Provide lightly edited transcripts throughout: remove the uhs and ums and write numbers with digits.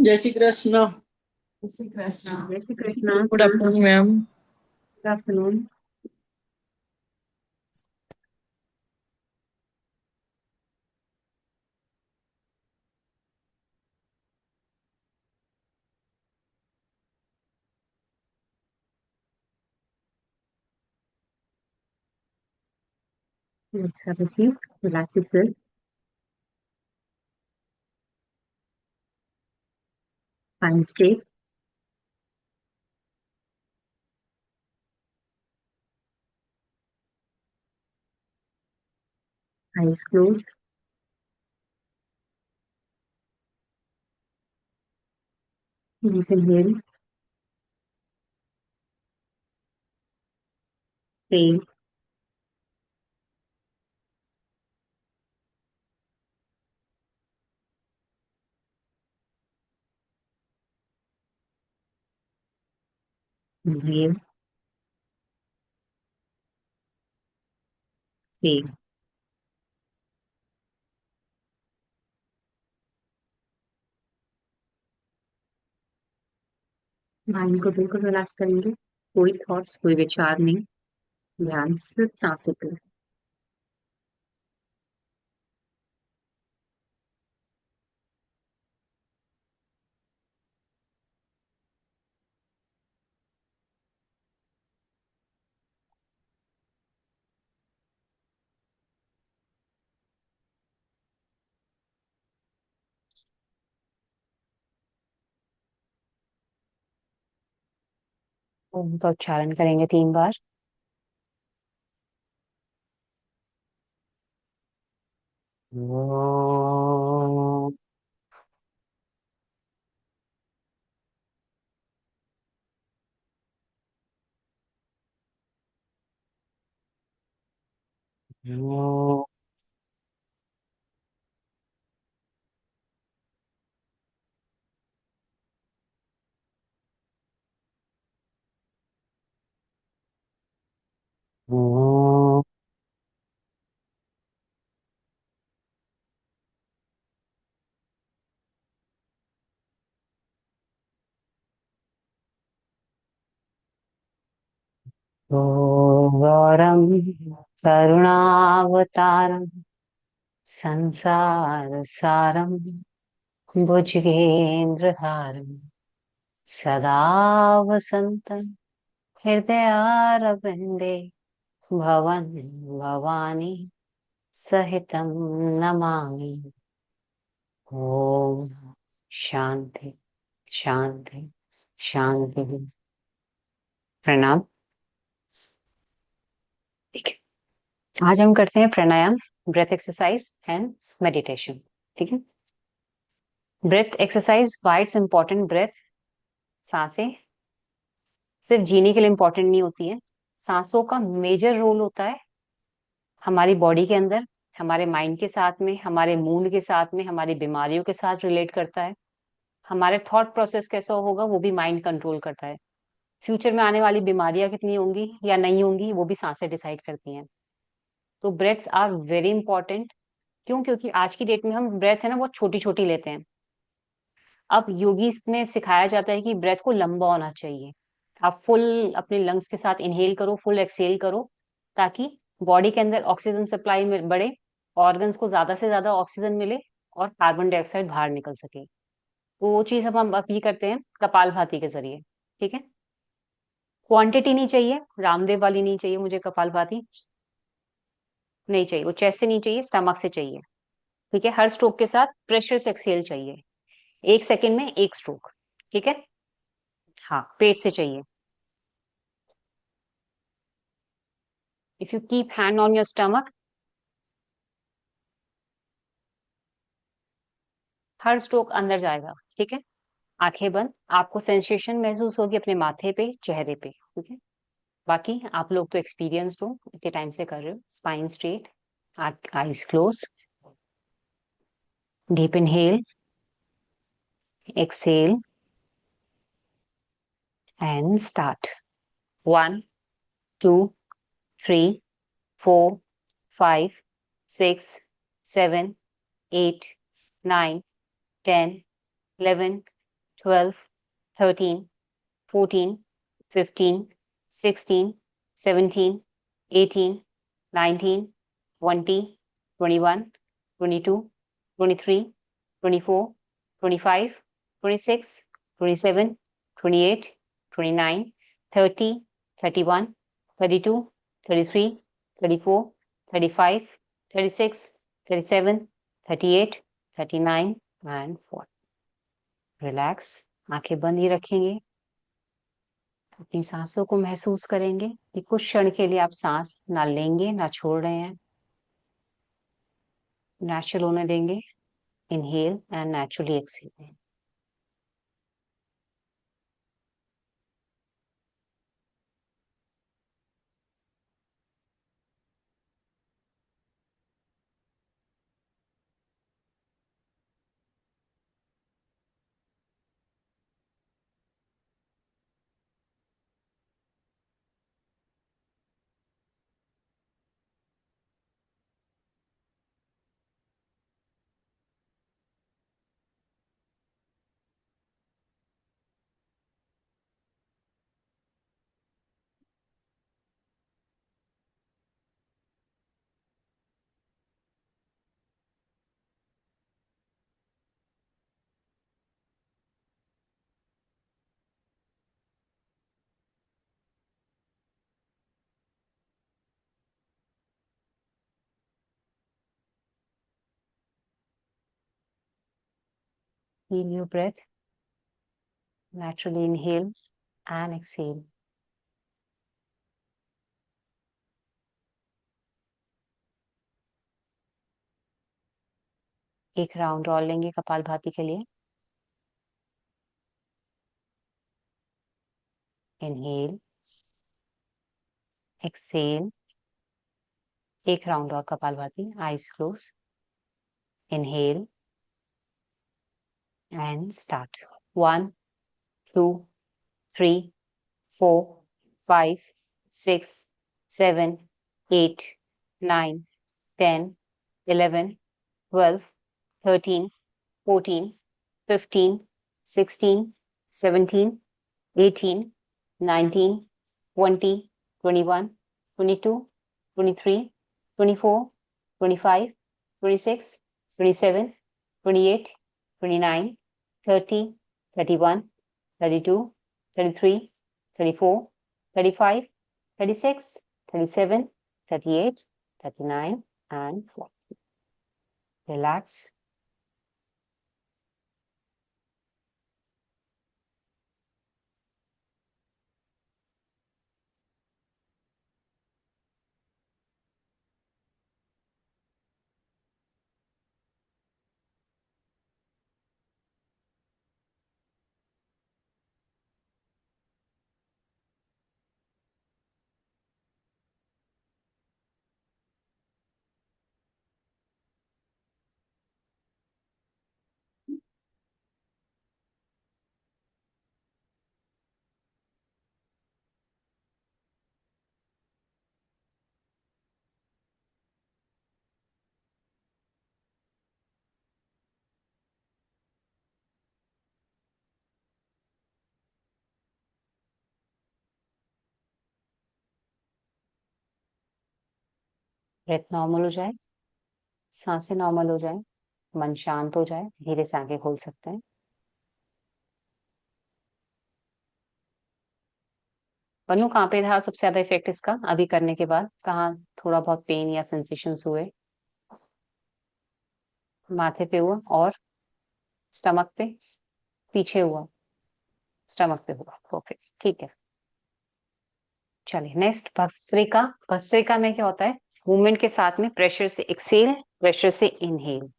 जय श्री कृष्ण। जय श्री कृष्ण। जय Shri Krishna. Good afternoon ma'am. Good afternoon. Let's have a seat. Relax yourself. Spine straight. Eyes closed. Deep inhale. Exhale. Inhale. Exhale. Mind को बिल्कुल relax करेंगे। कोई thoughts, कोई विचार नहीं। ध्यान सिर्फ सांसों पे। ओम का उच्चारण करेंगे 3 बार। ओम। ओम। ओम। गौरम करुणावतारम संसार सारम भुजगेन्द्रहारम सदा वसन्तं हृदयारविन्दे भवन् भवानी सहितं नमामि। ओम शांति शांति शांति। प्रणाम। ठीक है, आज हम करते हैं pranayama, breath exercise and meditation. ठीक है। Breath exercise, why it's important? Breath, सांसें सिर्फ जीने के लिए इंपॉर्टेंट नहीं होती है। सांसों का मेजर रोल होता है हमारी बॉडी के अंदर, हमारे माइंड के साथ में, हमारे मूड के साथ में, हमारी बीमारियों के साथ रिलेट करता है। हमारे थॉट प्रोसेस कैसा होगा वो भी माइंड कंट्रोल करता है। फ्यूचर में आने वाली बीमारियां कितनी होंगी या नहीं होंगी वो भी सांसें डिसाइड करती हैं। तो ब्रेथ्स आर वेरी इंपॉर्टेंट। क्यों? क्योंकि आज की डेट में हम ब्रेथ है ना बहुत छोटी छोटी लेते हैं। अब योगी में सिखाया जाता है कि ब्रेथ को लंबा होना चाहिए। आप फुल अपने लंग्स के साथ इनहेल करो, फुल एक्सहेल करो, ताकि बॉडी के अंदर ऑक्सीजन सप्लाई में बढ़े, ऑर्गन्स को ज्यादा से ज्यादा ऑक्सीजन मिले और कार्बन डाइऑक्साइड बाहर निकल सके। तो वो चीज हम अब ये करते हैं कपालभाति के जरिए। ठीक है। क्वांटिटी नहीं चाहिए, रामदेव वाली नहीं चाहिए मुझे कपालभाति, नहीं चाहिए। वो चेस्ट से नहीं चाहिए, स्टमक से चाहिए। ठीक है। हर स्ट्रोक के साथ प्रेशर से एक्सहेल चाहिए। 1 सेकेंड में 1 स्ट्रोक। ठीक है। हाँ, पेट से चाहिए। If you keep hand on your stomach, her stroke अंदर जाएगा। ठीक है। आंखें बंद, आपको सेंसेशन महसूस होगी अपने माथे पे, चेहरे पे। ठीक है। बाकी आप लोग तो एक्सपीरियंस्ड हो, इतने टाइम से कर रहे हो। Spine straight, eyes close, deep inhale, exhale and start. 1 2 3 4 5 6 7 8 9 10 11 12, 13, 14, 15, 16, 17, 18, 19, 20, 21, 22, 23, 24, 25, 26, 27, 28, 29, 30, 31, 32, 33, 34, 35, 36, 37, 38, 39 and 40. Relax, आंखें बंद ही रखेंगे। अपनी सांसों को महसूस करेंगे कि कुछ क्षण के लिए आप सांस ना लेंगे ना छोड़ रहे हैं, नेचुरल होने देंगे। Inhale and naturally exhale. Feel your breath. Naturally inhale and exhale. एक राउंड और लेंगे कपालभाति के लिए। Inhale, exhale. एक राउंड और kapalbhati, eyes close. Inhale and start. 1, 2, 3, 4, 5, 6, 7, 8, 9, 10, 11, 12, 13, 14, 15, 16, 17, 18, 19, 20, 21, 22, 23, 24, 25, 26, 27, 28, 29, 30, 31, 32, 33, 34, 35, 36, 37, 38, 39 and 40. Relax. Breath normal हो जाए, सांसें नॉर्मल हो जाए, मन शांत हो जाए, धीरे से आंखें खोल सकते हैं। बनू, कहाँ पे था सबसे ज्यादा इफेक्ट इसका अभी करने के बाद? कहाँ थोड़ा बहुत पेन या सेंसेशंस हुए? माथे पे हुआ और स्टमक पे? पीछे हुआ? स्टमक पे हुआ। परफेक्ट, ठीक है। चलिए नेक्स्ट भस्त्रिका। भस्त्रिका में क्या होता है? मूवमेंट के साथ में प्रेशर से एक्सेल, प्रेशर से इनहेल,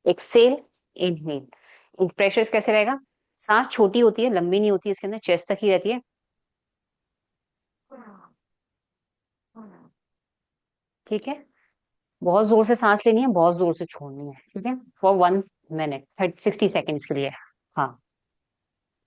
एक्सेल, इनहेल। प्रेशर कैसे रहेगा? सांस छोटी होती है, लंबी नहीं होती, इसके अंदर चेस्ट तक ही रहती है। ठीक है, बहुत जोर से सांस लेनी है, बहुत जोर से छोड़नी है। ठीक है, फॉर 1 मिनट 60 सेकेंड्स के लिए। हाँ,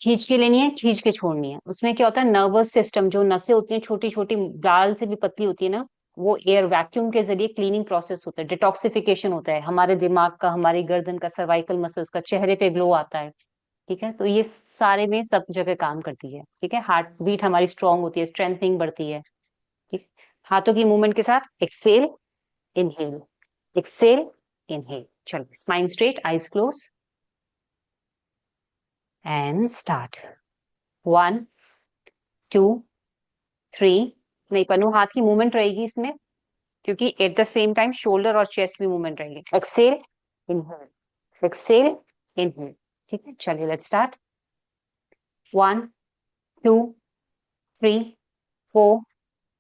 खींच के लेनी है, खींच के छोड़नी है। उसमें क्या होता है, नर्वस सिस्टम, जो नसें होती हैं छोटी छोटी, डाल से भी पतली होती है ना, वो एयर वैक्यूम के जरिए क्लीनिंग प्रोसेस होता है, डिटॉक्सिफिकेशन होता है। हमारे दिमाग का, हमारी गर्दन का, सर्वाइकल मसल्स का, चेहरे पे ग्लो आता है। ठीक है, तो ये सारे में सब जगह काम करती है। ठीक है, हार्ट बीट हमारी स्ट्रांग होती है, स्ट्रेंथनिंग बढ़ती है। ठीक, हाथों की मूवमेंट के साथ एक्सेल, इनहेल, एक्सेल, इनहेल। चलो, spine straight, eyes close and start. 1 2 3। नहीं पन्नू, हाथ की मूवमेंट रहेगी इसमें, क्योंकि at the same time shoulder और चेस्ट भी मूवमेंट रहेगी। Exhale, inhale, exhale, inhale. ठीक है, चलिए लेट्स स्टार्ट। 1 2 3 4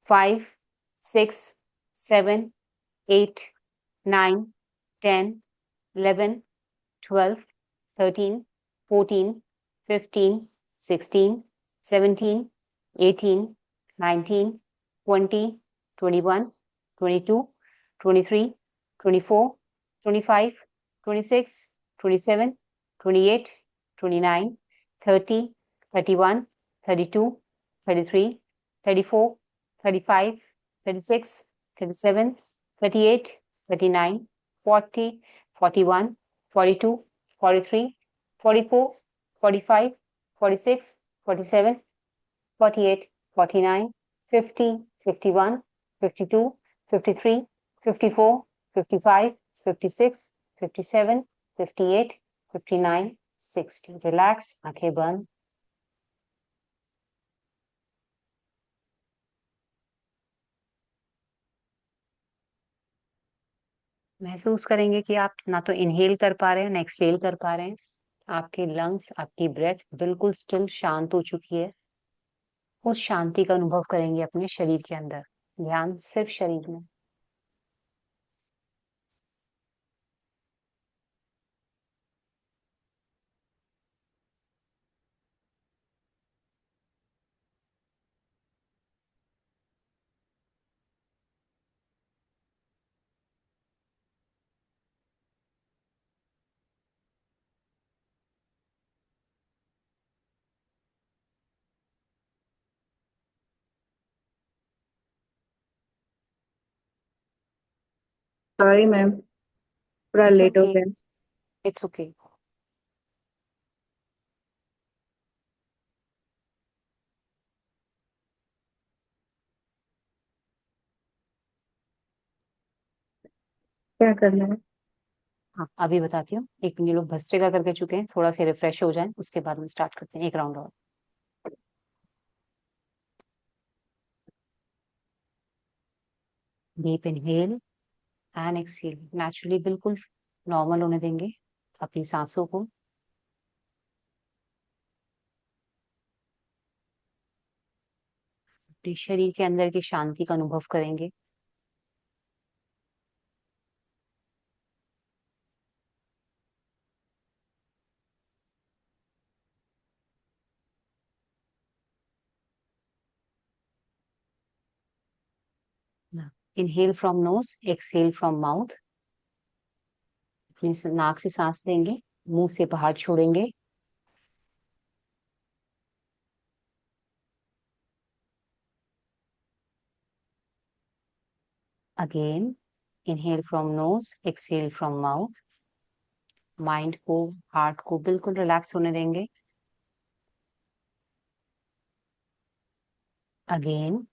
5 6 7 8 9 10 11 12 13 14 15 16 17 18 19 20 21 22 23 24 25 26 27 28 29 30 31 32 33 34 35 36 37 38 39 40 41 42 43 44 45 46 47 48 49 50 51 52 53 54 55 56 57 58 59 60। रिलैक्स, आंखें बंद। महसूस करेंगे कि आप ना तो इनहेल कर पा रहे हैं ना एक्सहेल कर पा रहे हैं। आपके लंग्स, आपकी ब्रेथ बिल्कुल स्टिल शांत हो चुकी है। उस शांति का अनुभव करेंगे अपने शरीर के अंदर। ध्यान सिर्फ शरीर में। सॉरी मैम, थोड़ा इट्स लेट हो ओके, गया। It's okay. क्या करना है? हाँ, अभी बताती हूँ। एक मिनट, लोग भस्त्रिका करके चुके हैं, थोड़ा से रिफ्रेश हो जाएं, उसके बाद हम स्टार्ट करते हैं एक राउंड और। Deep inhale and exhale, naturally बिल्कुल नॉर्मल होने देंगे अपनी सांसों को। अपने शरीर के अंदर की शांति का अनुभव करेंगे। Inhale from knows, exhale from mouth. अपनी नाक से सांस लेंगे, मुंह से बाहर छोड़ेंगे। Again, inhale from knows, exhale from mouth. Mind को, हार्ट को बिल्कुल रिलैक्स होने देंगे। अगेन,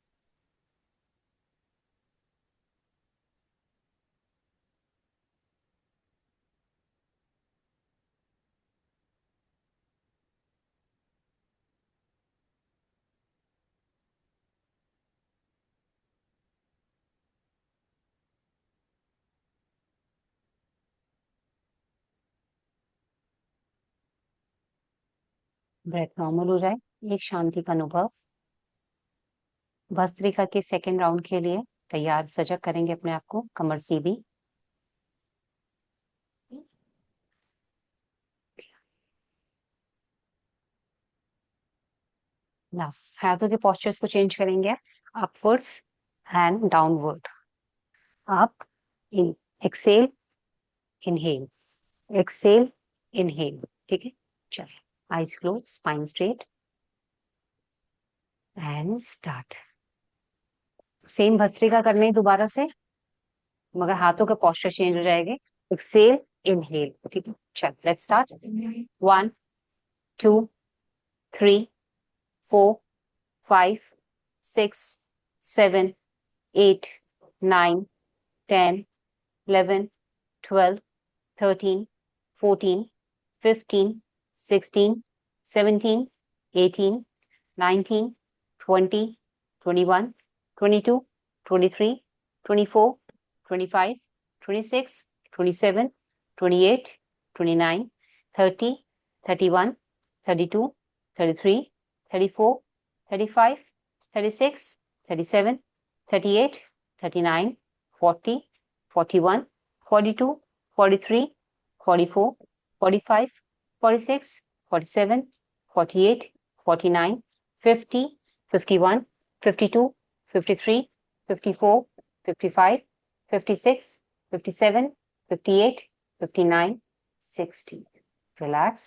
ब्रेथ नॉर्मल हो जाए, एक शांति का अनुभव। भस्त्रिका के सेकेंड राउंड के लिए तैयार सजग करेंगे अपने आप को, कमर सीधी। ना, हाथों के पोस्चर्स को चेंज करेंगे, upwards and downward. Up, in, exhale, inhale, exhale, inhale. ठीक है, चलिए, eyes close, spine straight and start. Same bhastrika करने ही दोबारा से, मगर हाथों का पोस्चर चेंज हो जाएंगे। Exhale, inhale. ठीक है, चल लेट्स स्टार्ट। 1 2, 3, 4, 5, 6, 7, 8, 9, 10, 11, 12, 13, 14, 15, 16, 17, 18, 19, 20, 21, 22, 23, 24, 25, 26, 27, 28, 29, 30, 31, 32, 33, 34, 35, 36, 37, 38, 39, 40, 41, 42, 43, 44, 45, 46, 47, 48, 49, 50, 51, 52, 53, 54, 55, 56, 57, 58, 59, 60. रिलैक्स,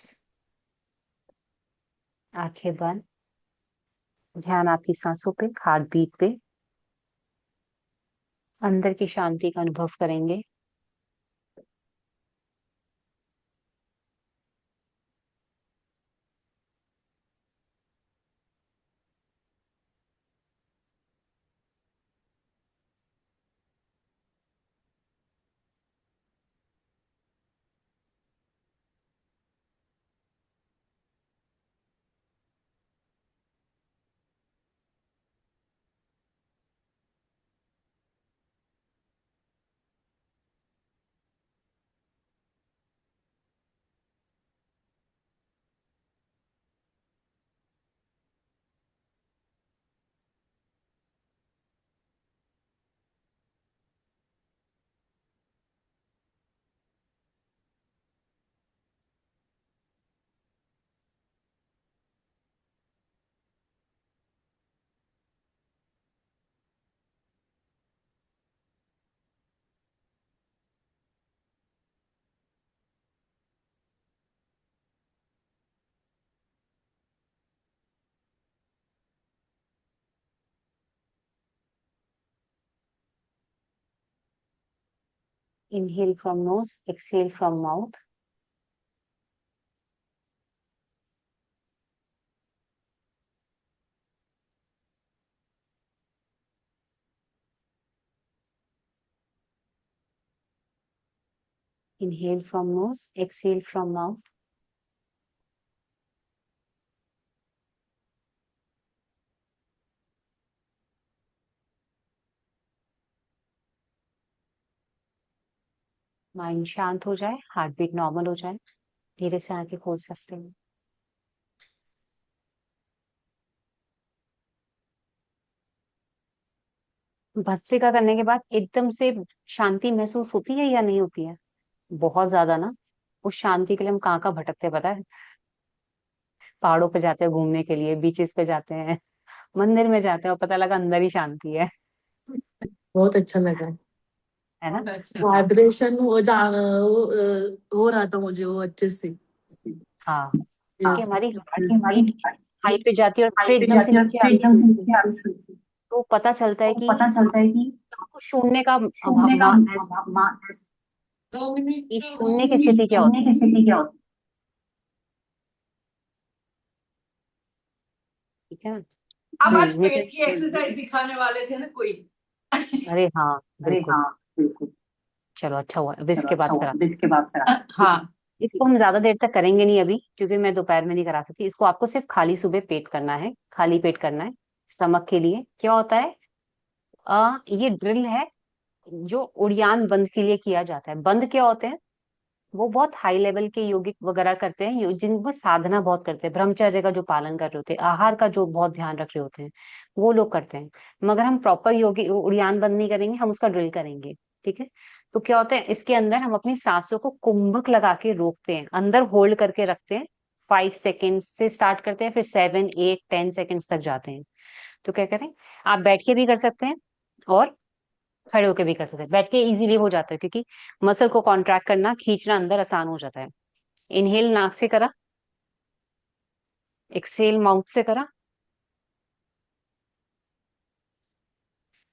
आंखें बंद, ध्यान आपकी सांसों पे, हार्ट बीट पे, अंदर की शांति का अनुभव करेंगे। Inhale from nose, exhale from mouth. Inhale from nose, exhale from mouth. Mind शांत हो जाए, हार्ट बीट नॉर्मल हो जाए, धीरे से आंखें खोल सकते हैं। भस्त्रिका करने के बाद एकदम से शांति महसूस होती है या नहीं होती है? बहुत ज्यादा ना। उस शांति के लिए हम कहाँ कहाँ भटकते हैं पता है? पहाड़ों पे जाते हैं घूमने के लिए, बीचेस पे जाते हैं, मंदिर में जाते हैं और पता लगा अंदर ही शांति है। बहुत अच्छा लगा। है ना? वाइब्रेशन हो रहा था मुझे वो अच्छे से। हाँ, कि यस। हमारी हार्ट बीट हाई पे जाती है और फिर एकदम से नीचे आती है, तो पता चलता है कि आपको शून्य का ये शून्य की स्थिति क्या होती है? ठीक है। अब आज नीचे पेट की एक्सरसाइज दिखाने वाले थे ना कोई। अरे हाँ, बिल्कुल। चलो अच्छा हुआ, अब इसके बाद करा। हाँ, इसको हम ज्यादा देर तक करेंगे नहीं अभी, क्योंकि मैं दोपहर में नहीं करा सकती। इसको आपको सिर्फ खाली सुबह पेट करना है, खाली पेट करना है। स्टमक के लिए क्या होता है, ये ड्रिल है जो उड़ियान बंद के लिए किया जाता है। बंद क्या होते हैं? वो बहुत हाई लेवल के योगिक वगैरह करते हैं, जिनको साधना बहुत करते हैं, ब्रह्मचर्य का जो पालन कर रहे होते हैं, आहार का जो बहुत ध्यान रख रहे होते हैं, वो लोग करते हैं। मगर हम प्रॉपर योगी उड़ियान बंद नहीं करेंगे, हम उसका ड्रिल करेंगे। ठीक है। तो क्या होता है, इसके अंदर हम अपनी सांसों को कुंभक लगा के रोकते हैं, अंदर होल्ड करके रखते हैं। 5 सेकेंड से स्टार्ट करते हैं, फिर 7, 8, 10 सेकेंड्स तक जाते हैं। तो क्या करें, आप बैठ के भी कर सकते हैं और खड़े होके भी कर सकते हैं। बैठ के इजीली हो जाता है, क्योंकि मसल को कॉन्ट्रैक्ट करना, खींचना अंदर आसान हो जाता है। इनहेल नाक से करा, एक्सहेल माउथ से करा,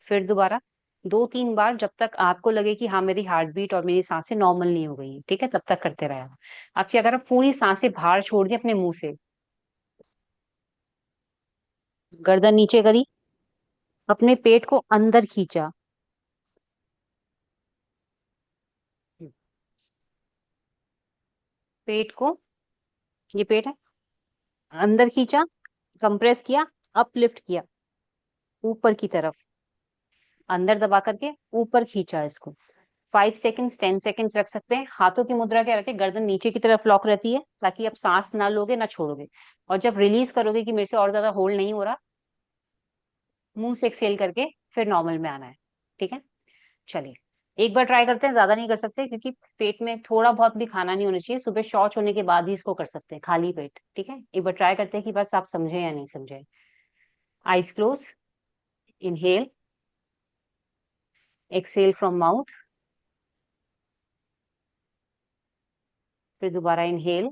फिर दोबारा 2-3 बार, जब तक आपको लगे कि हाँ मेरी हार्ट बीट और मेरी सांसें नॉर्मल नहीं हो गई। ठीक है, तब तक करते रहे। आप क्या करा, पूरी सांसें बाहर छोड़ दी अपने मुंह से, गर्दन नीचे करी, अपने पेट को अंदर खींचा, पेट को, ये पेट है, अंदर खींचा, कंप्रेस किया, अपलिफ्ट किया ऊपर की तरफ, अंदर दबा करके ऊपर खींचा इसको। 5 सेकेंड्स 10 सेकेंड्स रख सकते हैं। हाथों की मुद्रा क्या रखें, गर्दन नीचे की तरफ लॉक रहती है ताकि आप सांस ना लोगे ना छोड़ोगे। और जब रिलीज करोगे कि मेरे से और ज्यादा होल्ड नहीं हो रहा, मुंह से एक्सेल करके फिर नॉर्मल में आना है। ठीक है, चलिए एक बार ट्राई करते हैं, ज्यादा नहीं कर सकते क्योंकि पेट में थोड़ा बहुत भी खाना नहीं होना चाहिए। सुबह शौच होने के बाद ही इसको कर सकते हैं, खाली पेट। ठीक है, एक बार ट्राई करते हैं कि बस आप समझे या नहीं समझे। Eyes close, inhale, exhale from mouth, फिर दोबारा inhale,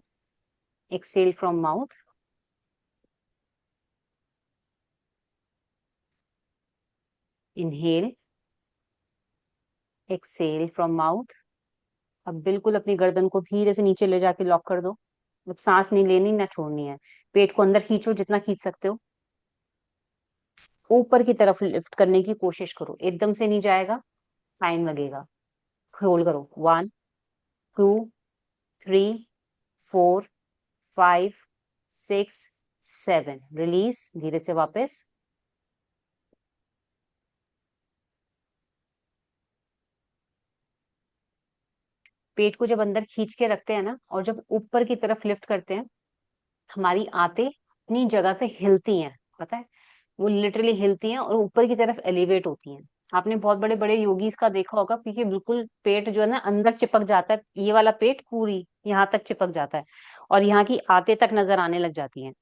exhale from mouth, inhale, exhale from mouth. अब बिल्कुल अपनी गर्दन को धीरे से नीचे ले जाके लॉक कर दो। अब सांस नहीं लेनी ना छोड़नी है। पेट को अंदर खींचो जितना खींच सकते हो, ऊपर की तरफ लिफ्ट करने की कोशिश करो, एकदम से नहीं जाएगा, टाइम लगेगा। होल्ड करो, 1 2 3 4 5 6 7, रिलीज धीरे से वापस। पेट को जब अंदर खींच के रखते हैं ना, और जब ऊपर की तरफ लिफ्ट करते हैं, हमारी आंतें अपनी जगह से हिलती हैं, पता है, वो लिटरली हिलती हैं और ऊपर की तरफ एलिवेट होती हैं। आपने बहुत बड़े बड़े योगीज का देखा होगा, क्योंकि बिल्कुल पेट जो है ना अंदर चिपक जाता है, ये वाला पेट पूरी यहाँ तक चिपक जाता है और यहाँ की आंतें तक नजर आने लग जाती हैं।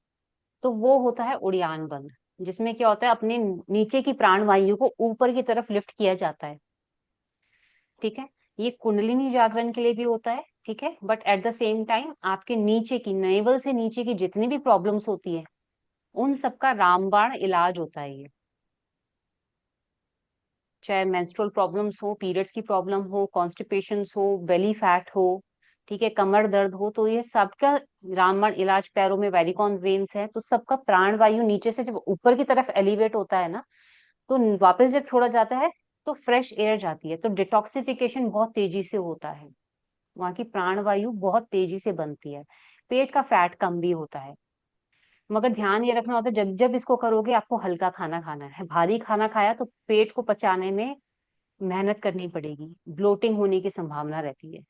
तो वो होता है उड़ियान बंद, जिसमें क्या होता है, अपने नीचे की प्राण वायु को ऊपर की तरफ लिफ्ट किया जाता है। ठीक है, ये कुंडलिनी जागरण के लिए भी होता है। ठीक है, but at the same time आपके नीचे की नेवल से नीचे की जितनी भी प्रॉब्लम्स होती है, उन सबका रामबाण इलाज होता है ये। चाहे मेंस्ट्रुअल प्रॉब्लम्स हो, पीरियड्स की प्रॉब्लम हो, कॉन्स्टिपेशंस हो, बेली फैट हो, ठीक है, कमर दर्द हो, तो ये सबका रामबाण इलाज। पैरों में वेरिकॉन वेन्स है, तो सबका प्राण वायु नीचे से जब ऊपर की तरफ एलिवेट होता है ना, तो वापस जब छोड़ा जाता है तो फ्रेश एयर जाती है, तो डिटॉक्सिफिकेशन बहुत तेजी से होता है, वहां की प्राण वायु बहुत तेजी से बनती है, पेट का फैट कम भी होता है। मगर ध्यान ये रखना होता है, जब जब इसको करोगे आपको हल्का खाना खाना है। भारी खाना खाया तो पेट को पचाने में मेहनत करनी पड़ेगी, ब्लोटिंग होने की संभावना रहती है।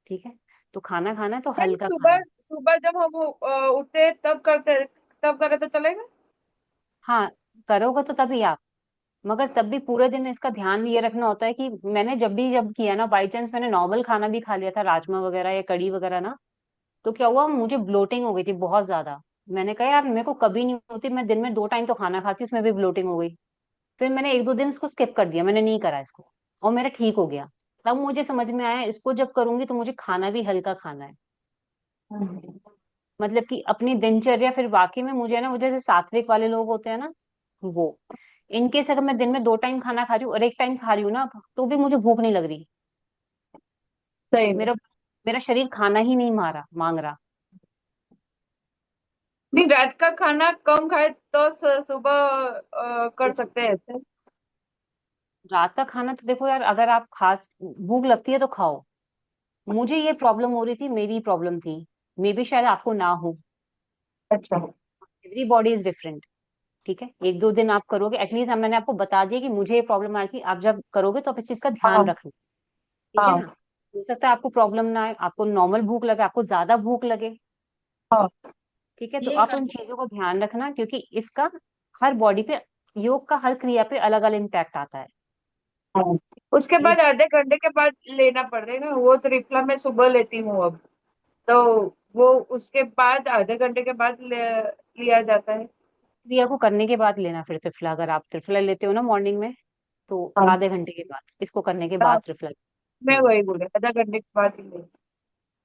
ठीक है, तो खाना खाना है तो मैम हल्का खाना सुबह है। सुबह जब हम उठते हैं तब करते, तब करे तो चलेगा? हाँ, करोगे तो तभी आप, मगर तब भी पूरे दिन इसका ध्यान ये रखना होता है कि मैंने जब किया ना, बाई चांस मैंने नॉर्मल खाना भी खा लिया था, राजमा वगैरह या कड़ी वगैरह ना, तो क्या हुआ, मुझे ब्लोटिंग हो गई थी बहुत ज्यादा। मैंने कहा यार मेरे को कभी नहीं होती, मैं दिन में 2 टाइम तो खाना खाती हूँ, उसमें भी ब्लोटिंग हो गई। फिर मैंने 1 2 दिन इसको स्किप कर दिया, मैंने नहीं करा इसको, और मेरा ठीक हो गया। तब मुझे समझ में आया इसको जब करूंगी तो मुझे खाना भी हल्का खाना है। मतलब कि अपनी दिनचर्या फिर वाकई में मुझे ना, वो जैसे सात्विक वाले लोग होते हैं ना, वो, इनकेस अगर मैं दिन में 2 टाइम खाना खा रही हूँ और एक टाइम खा रही हूँ ना, तो भी मुझे भूख नहीं लग रही। सही में? मेरा मेरा शरीर खाना ही नहीं मांग रहा। नहीं, रात का खाना कम खाए तो सुबह कर सकते हैं ऐसे? रात का खाना तो देखो यार, अगर आप खास भूख लगती है तो खाओ। मुझे ये प्रॉब्लम हो रही थी, मेरी प्रॉब्लम थी, मे बी शायद आपको ना हो। अच्छा। Every body is different. ठीक है, 1 2 दिन आप करोगे एटलीस्ट, मैंने आपको बता दिया कि मुझे ये प्रॉब्लम आ रही थी, आप जब करोगे तो आप इस चीज का ध्यान हाँ रखना। ठीक है हाँ ना, हो सकता है आपको प्रॉब्लम ना आए, आपको नॉर्मल भूख लगे, आपको ज्यादा भूख लगे। हाँ। ठीक है, तो ये आप उन चीजों को ध्यान रखना, क्योंकि इसका हर बॉडी पे, योग का हर क्रिया पे अलग अलग इम्पैक्ट आता है। हाँ, उसके ये बाद आधे घंटे के बाद लेना पड़ेगा। वो त्रिफला मैं सुबह लेती हूँ अब, तो वो उसके बाद आधे घंटे के बाद लिया जाता है। क्रिया को करने के बाद लेना फिर त्रिफला। अगर आप त्रिफला लेते हो ना मॉर्निंग में, तो हाँ आधे घंटे के बाद, इसको करने के हाँ, बाद त्रिफला। मैं हम्म। वही बोले, आधा घंटे के बाद ही ले।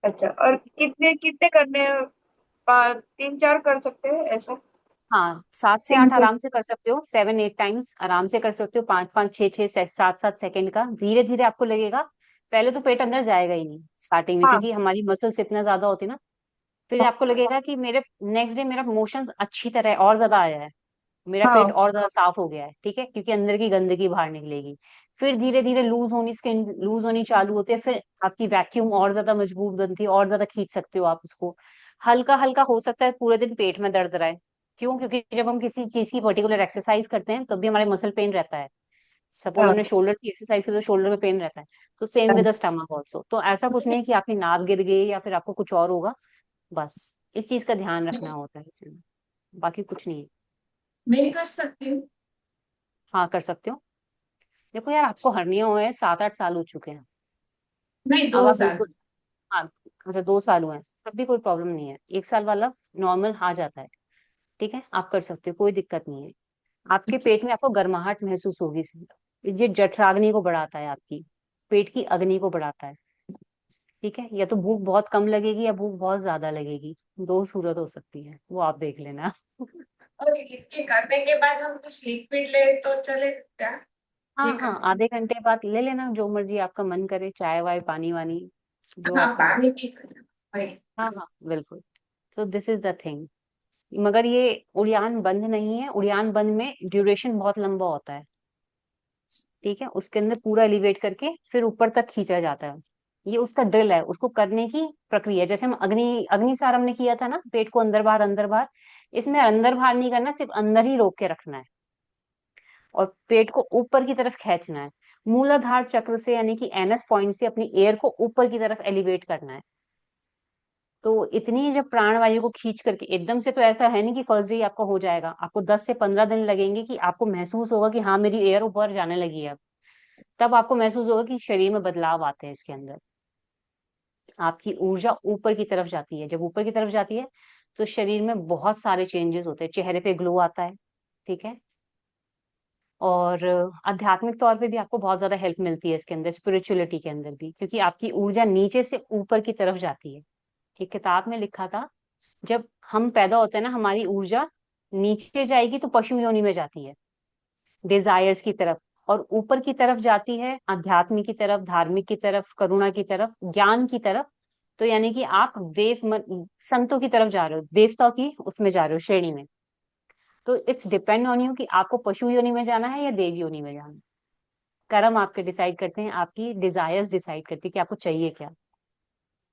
अच्छा, और कितने कितने करने हैं? 3 4 कर सकते हैं ऐसा? हाँ, 7 से 8 दिन आराम से कर सकते हो, 7 8 टाइम्स आराम से कर सकते हो, 5 5 6 6 7 7 सेकंड का। धीरे धीरे आपको लगेगा, पहले तो पेट अंदर जाएगा ही नहीं स्टार्टिंग में, हाँ क्योंकि हमारी मसल्स इतना ज्यादा होती है ना, फिर आपको लगेगा कि मेरे नेक्स्ट डे मेरा मोशन अच्छी तरह और ज्यादा आया है, मेरा पेट हाँ और ज्यादा साफ हो गया है, ठीक है, क्योंकि अंदर की गंदगी बाहर निकलेगी। फिर धीरे धीरे स्किन लूज होनी चालू होती है, फिर आपकी वैक्यूम और ज्यादा मजबूत बनती है, और ज्यादा खींच सकते हो आप उसको। हल्का हल्का हो सकता है पूरे दिन पेट में दर्द रहे। क्यों? क्योंकि जब हम किसी चीज की पर्टिकुलर एक्सरसाइज करते हैं तो भी हमारे मसल पेन रहता है। सपोज हाँ हमने शोल्डर की एक्सरसाइज की तो शोल्डर में पेन रहता है। तो same with the stomach also. तो ऐसा कुछ नहीं कि आपकी नाक गिर गई या फिर आपको कुछ और होगा। बस इस चीज का ध्यान रखना होता है इसमें, बाकी कुछ नहीं है। मैं कर सकती हूँ। हाँ, कर सकते हो। देखो यार, आपको हर्निया हुए हैं, 7-8 साल हो चुके हैं। नहीं, अब दो आप साल बिल्कुल, हाँ, अच्छा 2 साल हुए हैं, तब भी कोई प्रॉब्लम नहीं है। 1 साल वाला नॉर्मल आ जाता है। ठीक है, आप कर सकते हो, कोई दिक्कत नहीं है। आपके पेट में आपको गर्माहट महसूस होगी ये जठराग्नि को बढ़ाता है, आपकी पेट की अग्नि को बढ़ाता है। ठीक है, या तो भूख बहुत कम लगेगी या भूख बहुत ज्यादा लगेगी। दो सूरत हो सकती है, वो आप देख लेना। और इसके करने के बाद हम कुछ लिक्विड ले तो चलेगा? हाँ ये हाँ, करने आधे घंटे बाद ले लेना जो मर्जी आपका मन करे, चाय वाय पानी वानी, जो हाँ, आपका मन। पानी पी सकते हैं। वही। हाँ हाँ, बिल्कुल। So this is the thing. मगर ये उड़ान बंद नहीं है, उड़ान बंद में ड्यूरेशन बहुत लंबा होता है। ठीक है, उसके अंदर पूरा एलिवेट करके फिर ऊपर तक खींचा जाता है। ये उसका ड्रिल है, उसको करने की प्रक्रिया। जैसे हम अग्निसार हमने किया था ना, पेट को अंदर बाहर, इसमें अंदर बाहर नहीं करना, सिर्फ अंदर ही रोक के रखना है और पेट को ऊपर की तरफ खींचना है। मूलाधार चक्र से यानी कि एनएस पॉइंट से अपनी एयर को ऊपर की तरफ एलिवेट करना है। तो इतनी जब प्राणवायु को खींच करके एकदम से, तो ऐसा है नहीं कि फर्स्ट डे आपका हो जाएगा, आपको 10 से 15 दिन लगेंगे कि आपको महसूस होगा कि हाँ मेरी एयर ऊपर जाने लगी है अब। तब आपको महसूस होगा कि शरीर में बदलाव आते हैं इसके अंदर। आपकी ऊर्जा ऊपर की तरफ जाती है, जब ऊपर की तरफ जाती है तो शरीर में बहुत सारे चेंजेस होते हैं, चेहरे पे ग्लो आता है। ठीक है, और आध्यात्मिक तौर पे भी आपको बहुत ज्यादा हेल्प मिलती है इसके अंदर, स्पिरिचुअलिटी के अंदर भी, क्योंकि आपकी ऊर्जा नीचे से ऊपर की तरफ जाती है। एक किताब में लिखा था, जब हम पैदा होते हैं ना, हमारी ऊर्जा नीचे जाएगी तो पशु योनि में जाती है, डिजायर्स की तरफ, और ऊपर की तरफ जाती है अध्यात्म की तरफ, धार्मिक की तरफ, करुणा की तरफ, ज्ञान की तरफ। तो यानी कि आप संतों की तरफ जा रहे हो, देवताओं की उसमें जा रहे हो, श्रेणी में। तो इट्स डिपेंड ऑन यू कि आपको पशु योनि में जाना है या देव योनि में जाना है। कर्म आपके डिसाइड करते हैं, आपकी डिजायर्स डिसाइड करती है कि आपको चाहिए क्या।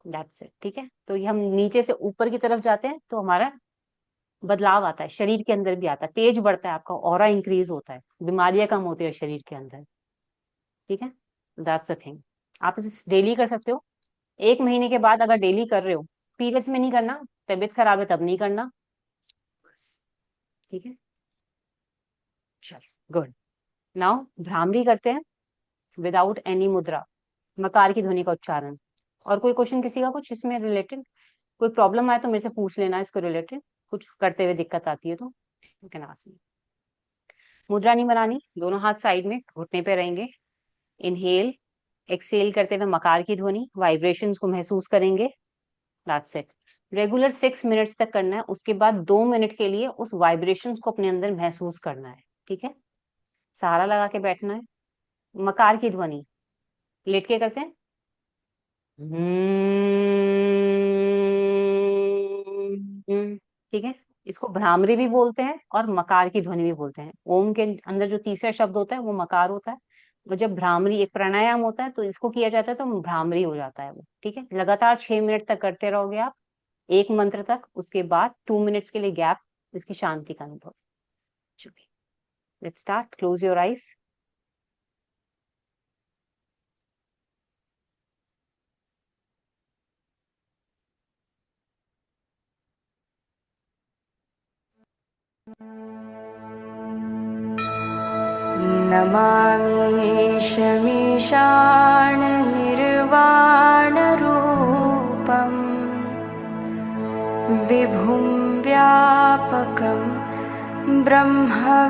That's it. ठीक है, तो ये हम नीचे से ऊपर की तरफ जाते हैं तो हमारा बदलाव आता है, शरीर के अंदर भी आता है, तेज बढ़ता है, आपका ऑरा इंक्रीज होता है, बीमारियां कम होती है शरीर के अंदर। ठीक है, दैट्स द थिंग। आप इसे डेली कर सकते हो। 1 महीने के बाद अगर डेली कर रहे हो, पीरियड्स में नहीं करना, तबीयत खराब है तब नहीं करना। बस, ठीक है, चलो गुड। नाउ भ्रामरी करते हैं, विदाउट एनी मुद्रा, मकार की ध्वनि का उच्चारण। और कोई क्वेश्चन किसी का कुछ इसमें रिलेटेड, कोई प्रॉब्लम आए तो मेरे से पूछ लेना इसको रिलेटेड, कुछ करते हुए दिक्कत आती है तो यू कैन आस्क मी। मुद्रा नहीं बनानी, दोनों हाथ साइड में घुटने पे रहेंगे। इनहेल, एक्सेल करते हुए मकार की ध्वनि, वाइब्रेशंस को महसूस करेंगे। That's it. रेगुलर 6 मिनट्स तक करना है, उसके बाद 2 मिनट के लिए उस वाइब्रेशंस को अपने अंदर महसूस करना है। ठीक है, सहारा लगा के बैठना है। मकार की ध्वनि लेट के करते हैं। ठीक है, इसको भ्रामरी भी बोलते हैं और मकार की ध्वनि भी बोलते हैं। ओम के अंदर जो तीसरा शब्द होता है वो मकार होता है, और जब भ्रामरी एक प्राणायाम होता है तो इसको किया जाता है तो भ्रामरी हो जाता है वो। ठीक है, लगातार 6 मिनट तक करते रहोगे आप, एक मंत्र तक, उसके बाद 2 मिनट्स के लिए गैप, इसकी शांति का अनुभव। Let's start, close your eyes. Namami शमीशाननिर्वाणरूपम् विभुं व्यापकं ब्रह्मवेदस्वरूपम्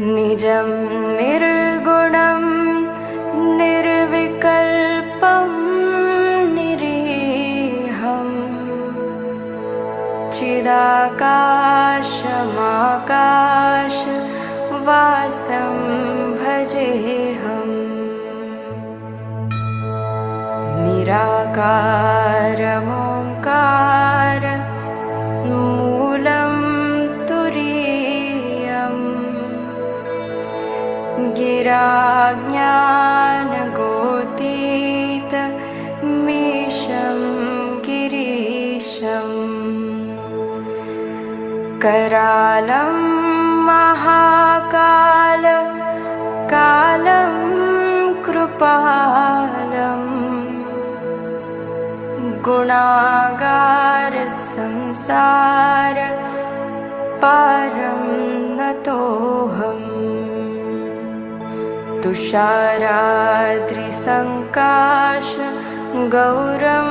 निजं निर्गुणं निर्विकल्पं निरीहम् चिदाकाशमाकाशवासं भजेऽहम्। निराकारमोङ्कार मूलं तुरीयम् गिराज्ञानगोतीत मीशं गिरीशम् करालं महाकाल कालं कृपालम् गुणागार संसार पारं नतोऽहम् तुषाराद्रिसङ्काश गौरं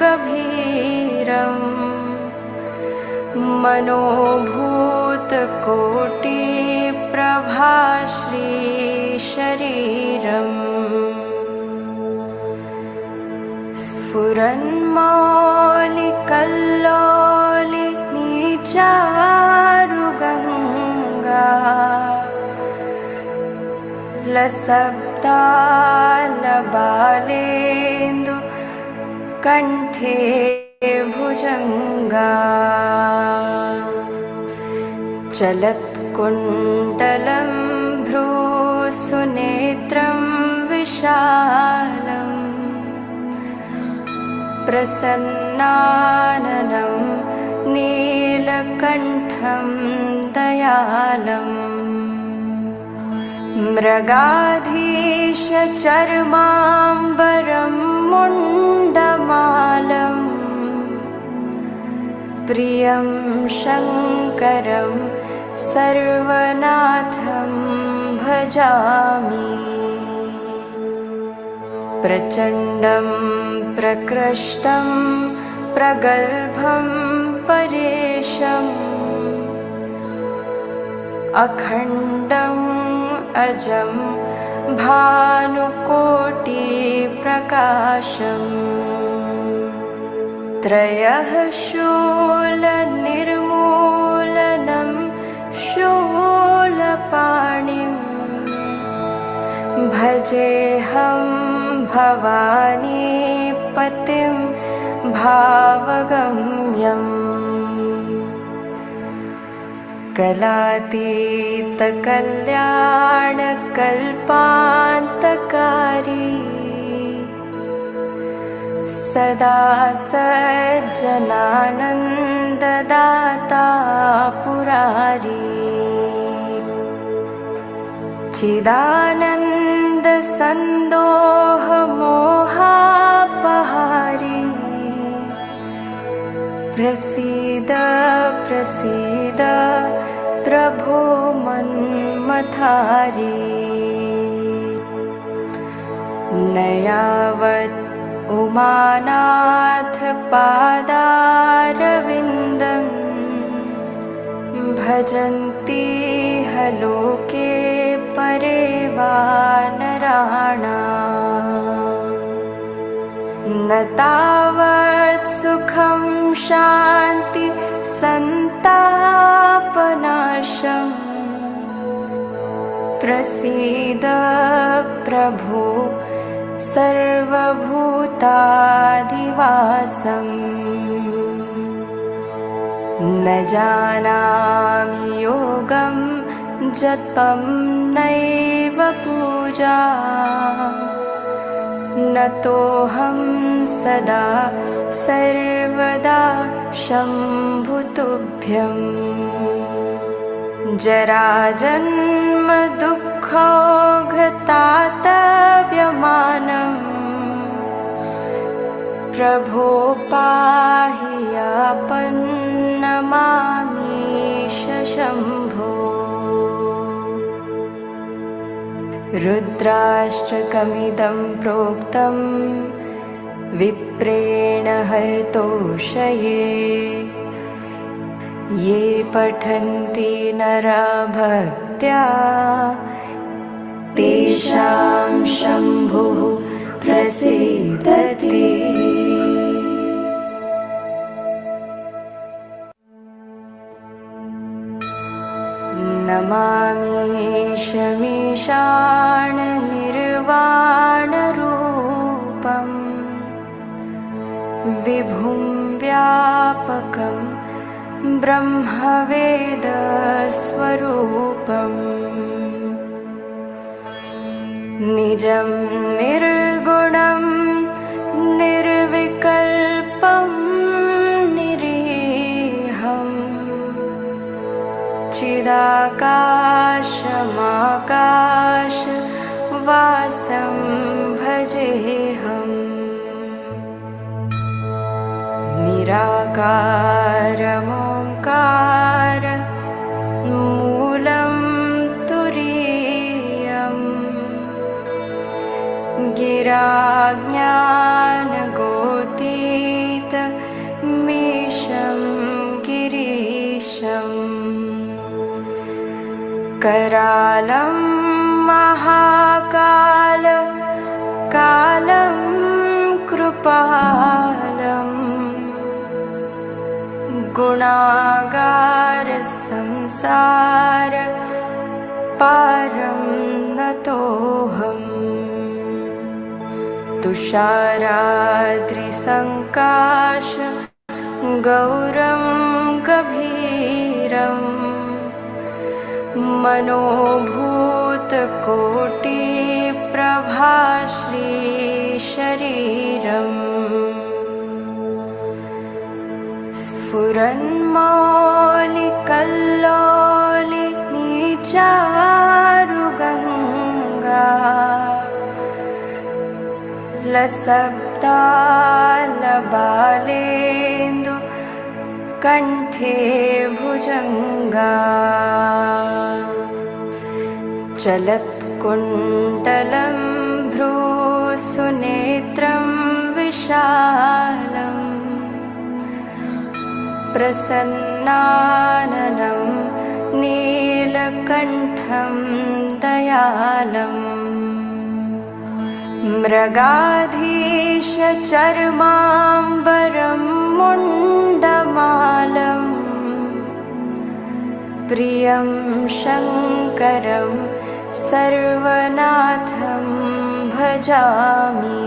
गभीरम् मनोभूतकोटिप्रभाश्रीशरीरम् स्फुरन्मौलिकल्लोलिनीचारुगङ्गा लसब्दालबालेन्दु कण्ठे भुजङ्गा चलत्कुण्डलं भ्रूसुनेत्रं विशालम् प्रसन्नाननं नीलकण्ठं दयालम् मृगाधीशचर्माम्बरं मुण्डमालम् प्रियं शङ्करं सर्वनाथं भजामि प्रचण्डं प्रकृष्टं प्रगल्भं परेशम् अखण्डम् अजं भानुकोटिप्रकाशम् त्रयः शूलनिर्मूलनं शूलपाणिं भजेऽहं भवानीपतिं भावगम्यम् कलातीतकल्याणकल्पान्तकारी सदा सज्जनानन्ददाता पुरारी चिदानन्दसन्दोहमोहापहारी प्रसीद प्रसीद प्रभो मन्मथारी न यावत् उमानाथ पादारविन्दं भजन्ति लोके परे वा नराणाम् न तावत् सुखं शान्ति सन्तापनाशम् प्रसीद प्रभो सर्वभूतादिवासम् न जानामि योगं जपं नैव पूजा नतोऽहं सदा सर्वदा शम्भुतुभ्यम् जराजन्म दुःखौघतातव्यमानम् प्रभो पाहि आपन्नमामीश शम्भो रुद्राष्टकमिदं प्रोक्तं विप्रेण हर्तोषये ये पठन्ति नरा भक्त्या तेषां शम्भुः प्रसीदति। नमामीशमीशान निर्वाणरूपम् विभुं व्यापकं ब्रह्मवेदस्वरूपम् निजं निर्गुणं निर्विकल्पं निरीहम् चिदाकाशमाकाशवासं भजेऽहम् निराकारमोङ्कार मूलं तुरीयम् गिराज्ञानगोतीत मीशं गिरीशम् करालं महाकाल कालं कृपालम् गुणागार संसार पारं नतोऽहम् तुषाराद्रिसङ्काश गौरं गभीरम् मनोभूतकोटिप्रभाश्रीशरीरम् स्फुरन्मौलिकल्लोलिनीचारुगङ्गा लसब्दालबालेन्दु कण्ठे भुजङ्गा चलत्कुण्डलं भ्रूसुनेत्रं विशालम् प्रसन्नाननं नीलकण्ठं दयालम् मृगाधीशचर्माम्बरं मुण्डमालम् प्रियं शङ्करं सर्वनाथं भजामि।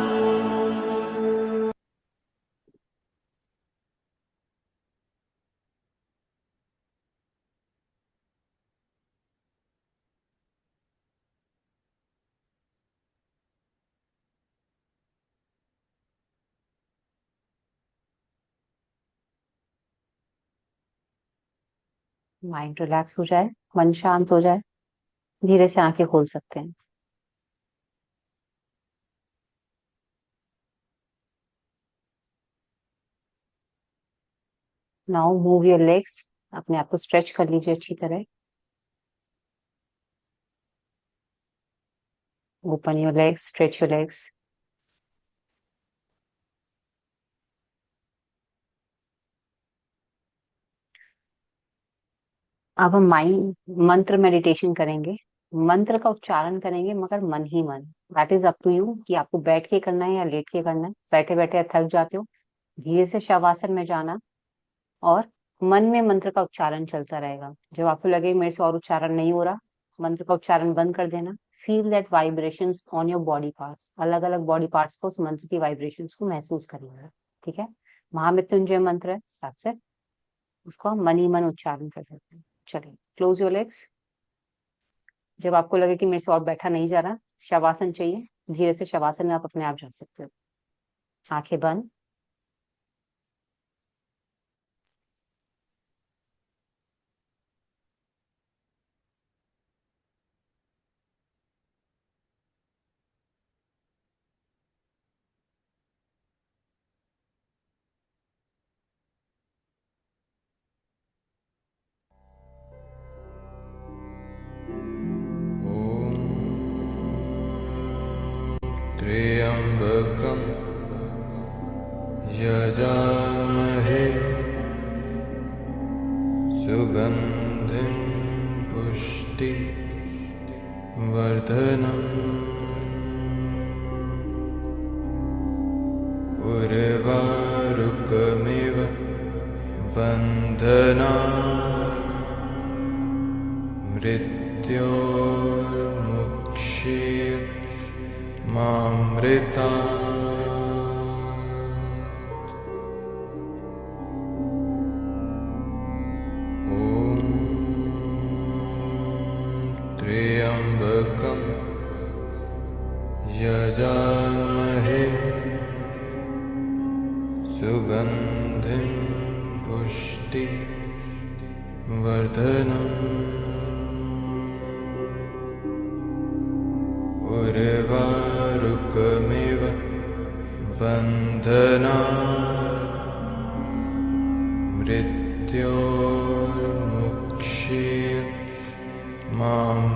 माइंड रिलैक्स हो जाए, मन शांत हो जाए, धीरे से आंखें खोल सकते हैं। नाउ मूव योर लेग्स, अपने आप को स्ट्रेच कर लीजिए अच्छी तरह। Open your legs, stretch your legs. अब हम मंत्र मेडिटेशन करेंगे। मंत्र का उच्चारण करेंगे मगर मन ही मन। That is up to you कि आपको बैठ के करना है या लेट के करना है। बैठे बैठे थक जाते हो, धीरे से शवासन में जाना और मन में मंत्र का उच्चारण चलता रहेगा। जब आपको लगे मेरे से और उच्चारण नहीं हो रहा, मंत्र का उच्चारण बंद कर देना। Feel that vibrations on your body parts. अलग अलग बॉडी पार्ट्स को उस मंत्र की वाइब्रेशंस को महसूस करिएगा। ठीक है, महामृत्युंजय मंत्र है, दैट्स इट। उसको हम मन ही मन उच्चारण कर सकते हैं। चलिए, क्लोज योर लेग्स। जब आपको लगे कि मेरे से और बैठा नहीं जा रहा, शवासन चाहिए, धीरे से शवासन में आप अपने आप जा सकते हो। आंखें बंद। त्र्यम्बकं यजामहे सुगन्धिं पुष्टिवर्धनम् उर्वारुकमिव बन्धनान् मृत्योर्मुक्षीत् मामृतात् उर्वारुकमिव बन्धनात्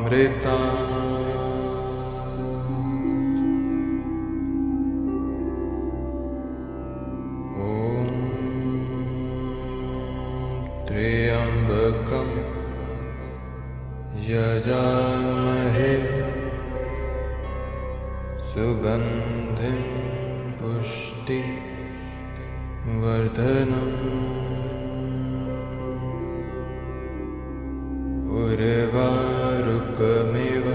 मृत्योर्मुक्षीयमामृतात् त्र्यम्बकं यजामहे सुगन्धिं पुष्टिवर्धनम् उर्वारुकमिव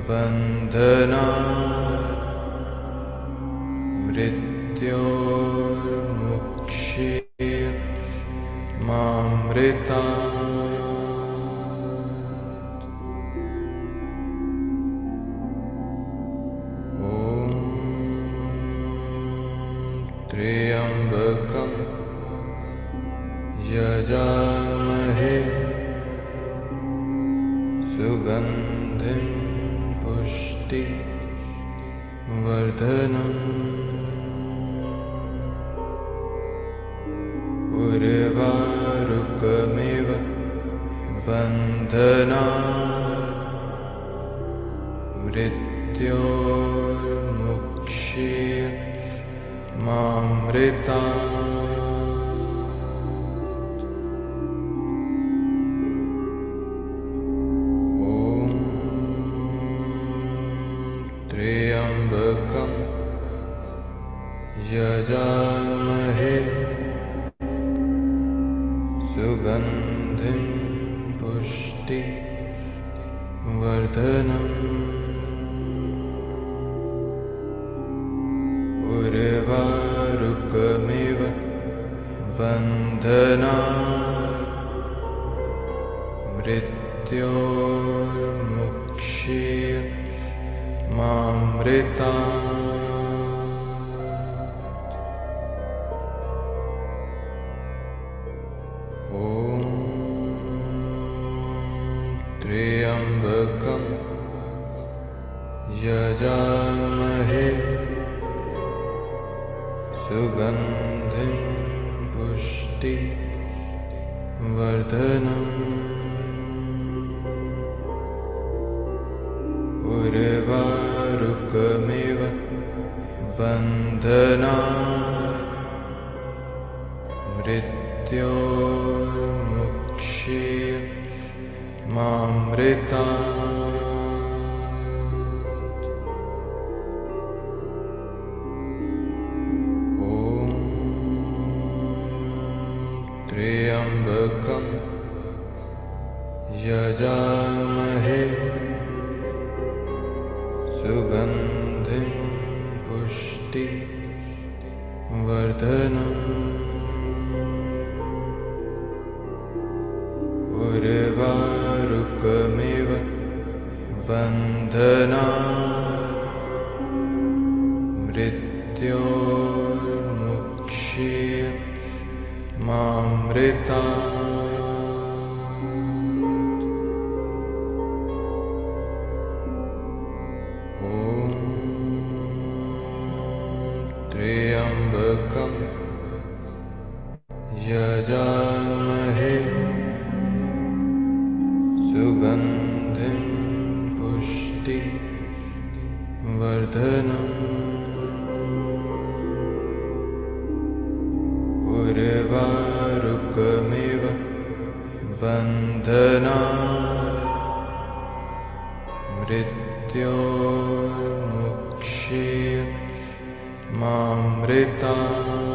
बन्धनात् मृत्योर्मुक्षीयमामृतात् त्र्यम्बकं यजामहे सुगन्धिं पुष्टिवर्धनम् उर्वारुकमिव बन्धनात् मृत्योर्मुक्षीयमामृतात् त्र्यम्बकं यजामहे सुगन्धिं पुष्टिवर्धनम् उर्वारुकमिव बन्धनात् मृत्योर्मुक्षीयमामृतात् त्र्यम्बकं यजामहे सुगन्धिं पुष्टिवर्धनम् उर्वारुकमिव बन्धनात् मृत्योर्मुक्षीयमामृतात् त्र्यम्बकं यजामहे सुगन्धिं पुष्टिवर्धनम् उर्वारुकमिव बन्धनात् मृत्योर्मुक्षीयमामृतात् त्र्यम्बकं यजामहे सुगन्धिं पुष्टिवर्धनम् उर्वारुकमिव बन्धनात् मृत्योर्मुक्षीयमामृतात्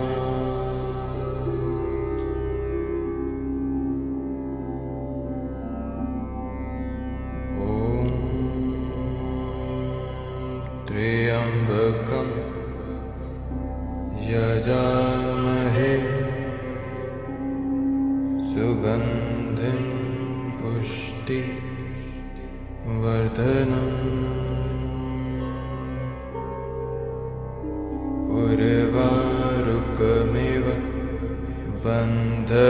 त्र्यम्बकं यजामहे सुगन्धिं पुष्टिवर्धनम् उर्वारुकमिव बन्धनात्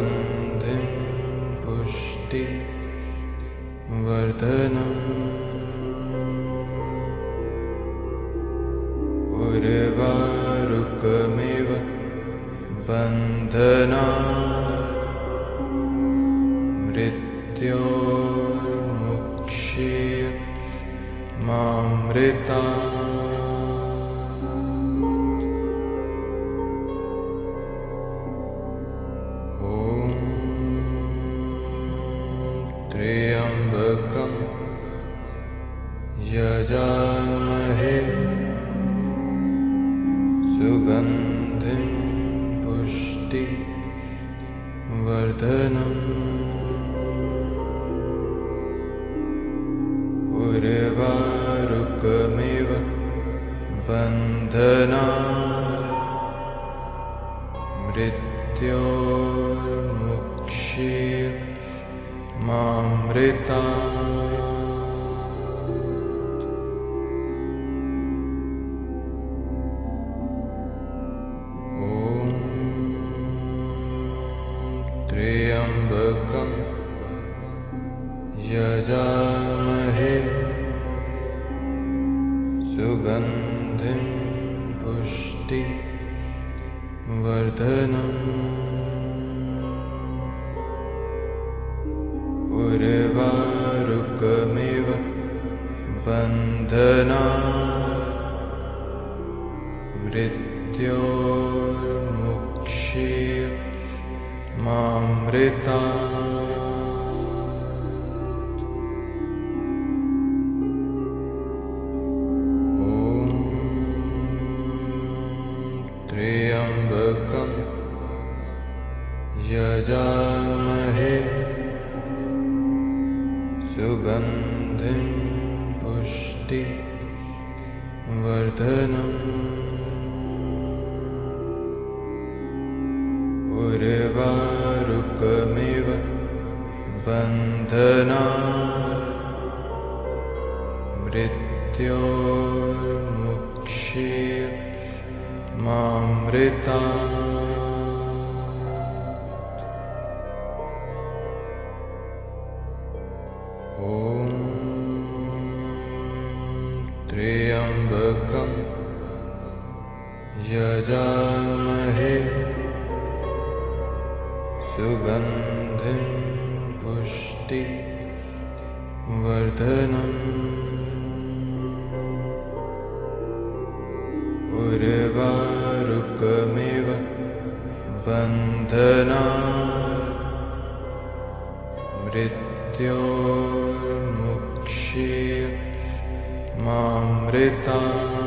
सुगन्धिं पुष्टि वर्धनम् उर्वारुकमिव बन्धनात् मृत्योर्मुक्षीय मामृतात् ॐ त्र्यम्बकं यजामहे सुगन्धिं पुष्टि वर्धनम् उर्वारुकमिव बन्धनात् मृत्योर्मुक्षीय मामृतात् ॐ त्र्यम्बकं यजामहे सुगन्धिं पुष्टि वर्धनम् उर्वारुकमिव बन्धनात् मृत्योर्मुक्षीय मामृतात् ॐ त्र्यम्बकं यजामहे सुगन्धिं पुष्टि वर्धनम् उर्वारुकमिव बन्धनात् मृत्योर्मुक्षीय मामृतात् ॐ त्र्यम्बकं यजामहे सुगन्धिं पुष्टि वर्धनम् उर्वारुकमिव बन्धनात् मृत्योर्मुक्षीय मामृतात्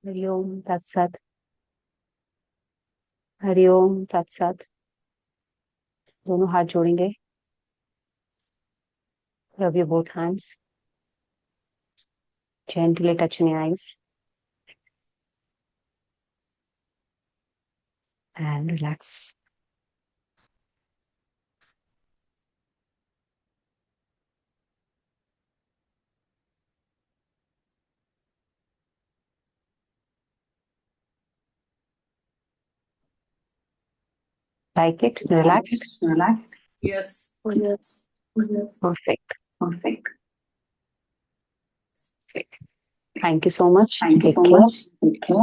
हरिओम तत्सत। हरिओम तत्सत। दोनों हाथ जोड़ेंगे। Rub your both hands. Gently touching your eyes. And relax. Like it? Relaxed? Yes. Yes. Perfect. Thank you so much. Take care.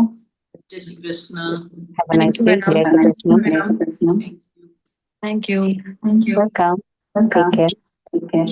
Jai Shri Krishna. Have a nice day. Thank you, Jai Shri Krishna. Thank you. Thank you. Welcome. Take care.